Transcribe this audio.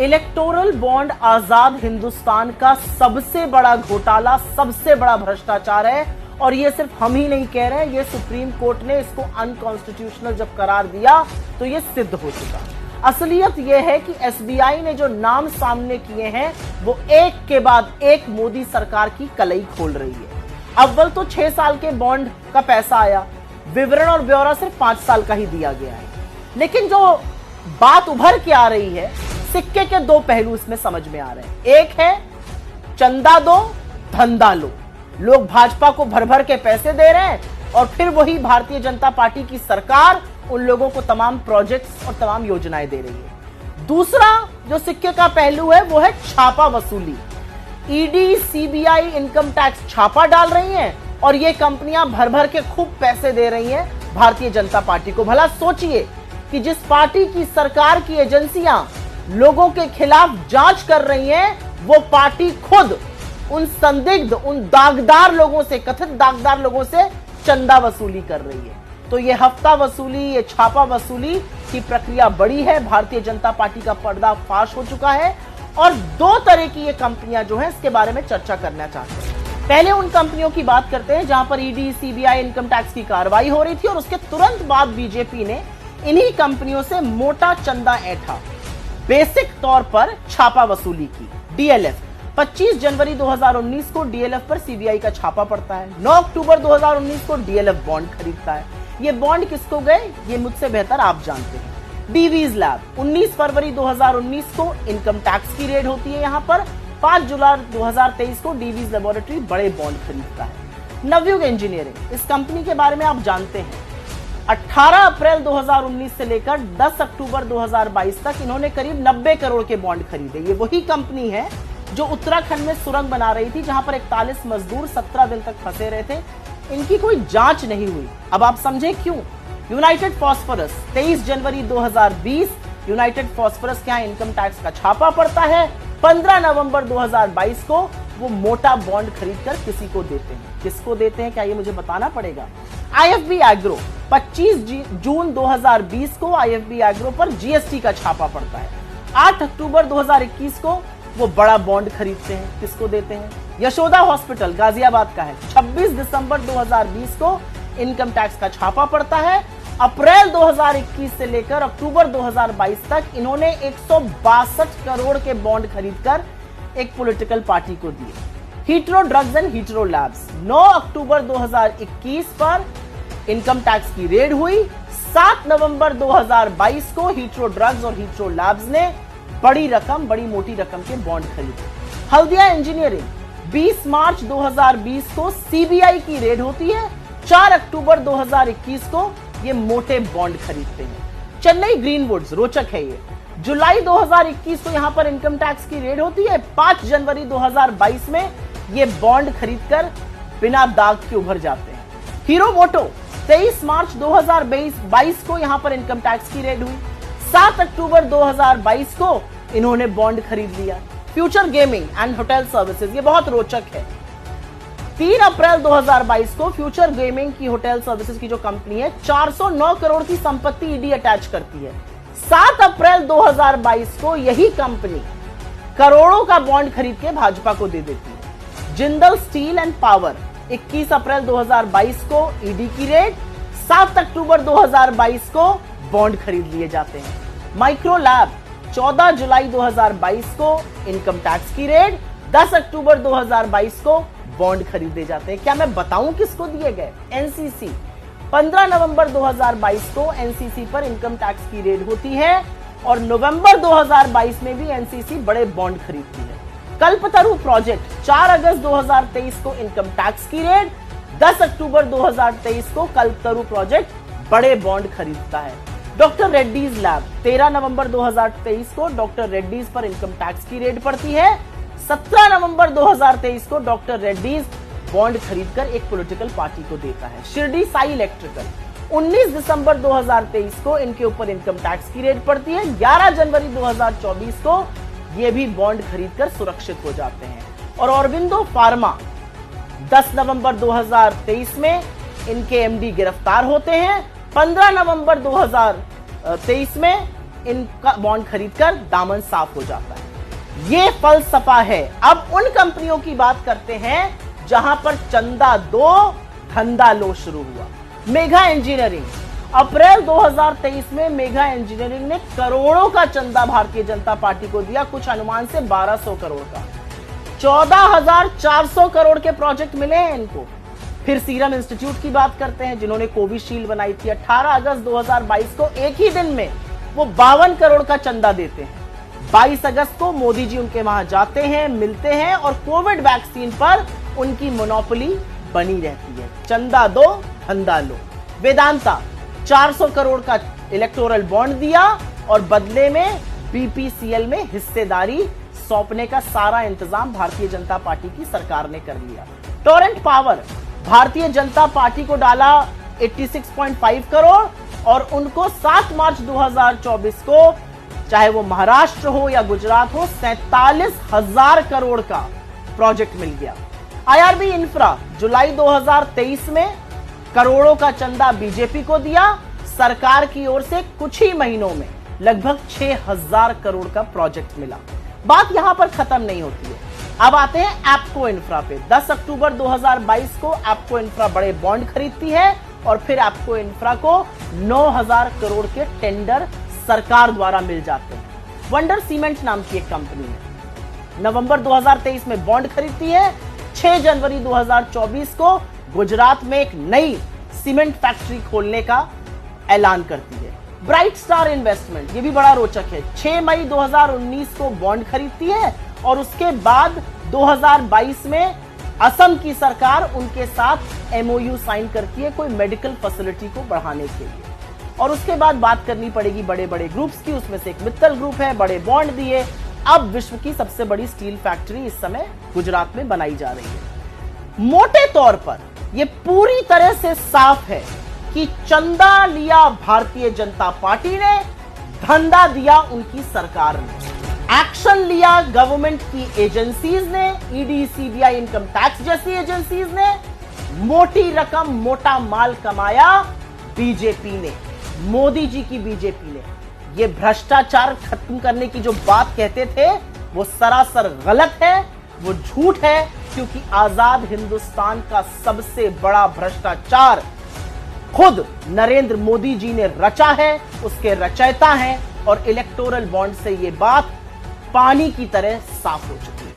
Electoral bond आजाद हिंदुस्तान का सबसे बड़ा घोटाला, सबसे बड़ा भ्रष्टाचार है। और ये सिर्फ हम ही नहीं कह रहे हैं, ये सुप्रीम कोर्ट ने इसको अनकॉन्स्टिट्यूशनल जब करार दिया तो ये सिद्ध हो चुका। असलियत यह है कि एसबीआई ने जो नाम सामने किए हैं वो एक के बाद एक मोदी सरकार की कलई खोल रही है। अव्वल तो 6 साल के बॉन्ड का पैसा आया, विवरण और ब्यौरा सिर्फ 5 साल का ही दिया गया है। लेकिन जो बात उभर के आ रही है, सिक्के के 2 पहलू इसमें समझ में आ रहे हैं। एक है चंदा दो धंधा लो, लोग भाजपा को भर भर के पैसे दे रहे हैं और फिर वही भारतीय जनता पार्टी की सरकार उन लोगों को तमाम प्रोजेक्ट्स और तमाम योजनाएं दे रही है। दूसरा जो सिक्के का पहलू है वो है छापा वसूली। ईडी, सीबीआई, इनकम टैक्स छापा डाल रही हैं और ये कंपनियां भर भर के खूब पैसे दे रही हैं भारतीय जनता पार्टी को। भला सोचिए कि जिस पार्टी की सरकार की एजेंसियां लोगों के खिलाफ जांच कर रही हैं, वो पार्टी खुद उन संदिग्ध, उन दागदार लोगों से, कथित दागदार लोगों से चंदा वसूली कर रही है। तो ये हफ्ता वसूली, ये छापा वसूली की प्रक्रिया बड़ी है। भारतीय जनता पार्टी का पर्दाफाश हो चुका है और 2 तरह की ये कंपनियां जो है इसके बारे में चर्चा करना चाहते हैं। पहले उन कंपनियों की बात करते हैं जहां पर ईडी, सीबीआई, इनकम टैक्स की कार्रवाई हो रही थी और उसके तुरंत बाद बीजेपी ने इन्हीं कंपनियों से मोटा चंदा ऐंठा, बेसिक तौर पर छापा वसूली की। डीएलएफ 25 जनवरी 2019 को डीएलएफ पर सीबीआई का छापा पड़ता है। 9 अक्टूबर 2019 को डीएलएफ बॉन्ड खरीदता है। ये बॉन्ड किसको गए, ये मुझसे बेहतर आप जानते हैं। डीवीज लैब 19 फरवरी 2019 को इनकम टैक्स की रेड होती है। यहां पर 5 जुलाई 2023 को डीवीज लेबोरेटरी बड़े बॉन्ड खरीदता है। नवयुग इंजीनियरिंग, इस कंपनी के बारे में आप जानते हैं। 18 अप्रैल 2019 से लेकर 10 अक्टूबर 2022 तक इन्होंने करीब 90 करोड़ के बॉन्ड खरीदे। ये वही कंपनी है जो उत्तराखंड में सुरंग बना रही थी, जहां पर 41 मजदूर 17 दिन तक फंसे रहे थे। इनकी कोई जांच नहीं हुई। अब आप समझे क्यों। यूनाइटेड फॉस्फोरस 23 जनवरी 2020 यूनाइटेड फॉस्फोरस के यहां इनकम टैक्स का छापा पड़ता है। 15 नवंबर 2022 को वो मोटा बॉन्ड खरीदकर किसी को देते हैं। किसको देते हैं, क्या ये मुझे बताना पड़ेगा। आईएफबी एग्रो 25 जून 2020 को आईएफबी एग्रो पर जीएसटी का छापा पड़ता है। 8 अक्टूबर 2021 को वो बड़ा बॉन्ड खरीदते हैं। किसको देते हैं। यशोदा हॉस्पिटल गाजियाबाद का है। 26 दिसंबर 2020 को इनकम टैक्स का छापा पड़ता है। अप्रैल 2021 से लेकर अक्टूबर 2022 तक इन्होंने 162 करोड़ के बॉन्ड खरीदकर एक पॉलिटिकल पार्टी को दिए। Hetero drugs and hetero labs 9 अक्टूबर 2021 पर इनकम टैक्स की रेड हुई। 7 नवंबर 2022 को हीट्रो ड्रग्स और हीट्रो लैब्स ने बड़ी मोटी रकम के बॉन्ड खरीदे। हल्दिया इंजीनियरिंग 20 मार्च 2020 को सीबीआई की रेड होती है। 4 अक्टूबर 2021 को ये मोटे बॉन्ड खरीदते हैं। चेन्नई ग्रीनवुड्स, रोचक है ये, जुलाई 2021 को यहां पर इनकम टैक्स की रेड होती है। 5 जनवरी 2022 में ये बॉन्ड खरीदकर बिना दाग के उभर जाते हैं। हीरो मोटो 23 मार्च 2022 को यहां पर इनकम टैक्स की रेड हुई। 7 अक्टूबर 2022 को इन्होंने बॉन्ड खरीद लिया। Future gaming and hotel services, ये बहुत रोचक है। 3 अप्रैल 2022 को फ्यूचर गेमिंग की होटल सर्विसेज की जो कंपनी है 409 करोड़ की संपत्ति ईडी अटैच करती है। 7 अप्रैल 2022 को यही कंपनी करोड़ों का बॉन्ड खरीद के भाजपा को दे देती है। जिंदल स्टील एंड पावर 21 अप्रैल 2022 को ईडी की रेड। 7 अक्टूबर 2022 को बॉन्ड खरीद लिए जाते हैं। माइक्रो लैब 14 जुलाई 2022 को इनकम टैक्स की रेड। 10 अक्टूबर 2022 को बॉन्ड खरीदे जाते हैं। क्या मैं बताऊं किसको दिए गए। एनसीसी 15 नवंबर 2022 को एनसीसी पर इनकम टैक्स की रेड होती है और नवंबर 2022 में भी एनसीसी बड़े बॉन्ड खरीदती है। कल्पतरु प्रोजेक्ट 4 अगस्त 2023 को इनकम टैक्स की रेड। 10 अक्टूबर 2023 को कल्पतरु प्रोजेक्ट बड़े बॉन्ड खरीदता है। डॉक्टर रेड्डीज लैब 13 नवंबर 2023 को डॉक्टर रेड्डीज पर इनकम टैक्स की रेड पड़ती है। 17 नवंबर 2023 को डॉक्टर रेड्डीज बॉन्ड खरीदकर एक पॉलिटिकल पार्टी को देता है। शिरडी साई इलेक्ट्रिकल 19 दिसंबर 2023 को इनके ऊपर इनकम टैक्स की रेड पड़ती है। 11 जनवरी 2024 को ये भी बॉन्ड खरीदकर सुरक्षित हो जाते हैं। और ऑरबिंदो फार्मा 10 नवंबर 2023 में इनके एमडी गिरफ्तार होते हैं। 15 नवंबर 2023 में इनका बॉन्ड खरीदकर दामन साफ हो जाता है। ये फलसफा है। अब उन कंपनियों की बात करते हैं जहां पर चंदा दो धंधा लो शुरू हुआ। मेगा इंजीनियरिंग, अप्रैल 2023 में मेगा इंजीनियरिंग ने करोड़ों का चंदा भारतीय जनता पार्टी को दिया, कुछ अनुमान से 1200 करोड़ का। 14,400 करोड़ के प्रोजेक्ट मिले हैं इनको। फिर सीरम इंस्टीट्यूट की बात करते हैं जिन्होंने कोविशील्ड बनाई थी। 18 अगस्त 2022 को एक ही दिन में वो 52 करोड़ का चंदा देते हैं। 22 अगस्त को मोदी जी उनके वहां जाते हैं, मिलते हैं और कोविड वैक्सीन पर उनकी मोनोपोली बनी रहती है। चंदा दो धंधा लो। वेदांता 400 करोड़ का इलेक्टोरल बॉन्ड दिया और बदले में बीपीसीएल में हिस्सेदारी सौंपने का सारा इंतजाम भारतीय जनता पार्टी की सरकार ने कर लिया। Torrent power, Bharatiya Janata party को डाला 86.5 करोड़ और उनको 7 मार्च 2024 को, चाहे वो महाराष्ट्र हो या गुजरात हो, 47,000 करोड़ का प्रोजेक्ट मिल गया। आईआरबी इंफ्रा, जुलाई 2023 में करोड़ों का चंदा बीजेपी को दिया। सरकार की ओर से कुछ ही महीनों में लगभग 6,000 करोड़ का प्रोजेक्ट मिला। बात यहां पर खत्म नहीं होती है। अब आते हैं एप्को इंफ्रा पे। 10 अक्टूबर 2022 को एप्को इंफ्रा बड़े बॉन्ड खरीदती है और फिर एप्को इंफ्रा को 9,000 करोड़ के टेंडर सरकार द्वारा मिल जाते हैं। वंडर सीमेंट नाम की एक कंपनी है, नवंबर 2023 में बॉन्ड खरीदती है। 6 जनवरी 2024 को गुजरात में एक नई सीमेंट फैक्ट्री खोलने का ऐलान करती है। ब्राइट स्टार इन्वेस्टमेंट, ये भी बड़ा रोचक है। 6 मई 2019 को बॉन्ड खरीदती है और उसके बाद 2022 में असम की सरकार उनके साथ एमओयू साइन करती है कोई मेडिकल फैसिलिटी को बढ़ाने के लिए। और उसके बाद बात करनी पड़ेगी बड़े बड़े ग्रुप्स की, उसमें से एक मित्तल ग्रुप है, बड़े बॉन्ड दिए। अब विश्व की सबसे बड़ी स्टील फैक्ट्री इस समय गुजरात में बनाई जा रही है। मोटे तौर पर यह पूरी तरह से साफ है कि चंदा लिया भारतीय जनता पार्टी ने, धंधा दिया उनकी सरकार ने। एक्शन लिया गवर्नमेंट की एजेंसीज ने, ईडी, सीबीआई, इनकम टैक्स जैसी एजेंसीज ने। मोटी रकम, मोटा माल कमाया बीजेपी ने, मोदी जी की बीजेपी ने। ये भ्रष्टाचार खत्म करने की जो बात कहते थे वो सरासर गलत है, वो झूठ है, क्योंकि आजाद हिंदुस्तान का सबसे बड़ा भ्रष्टाचार खुद नरेंद्र मोदी जी ने रचा है, उसके रचयिता हैं। और इलेक्टोरल बॉन्ड से ये बात पानी की तरह साफ हो चुकी है।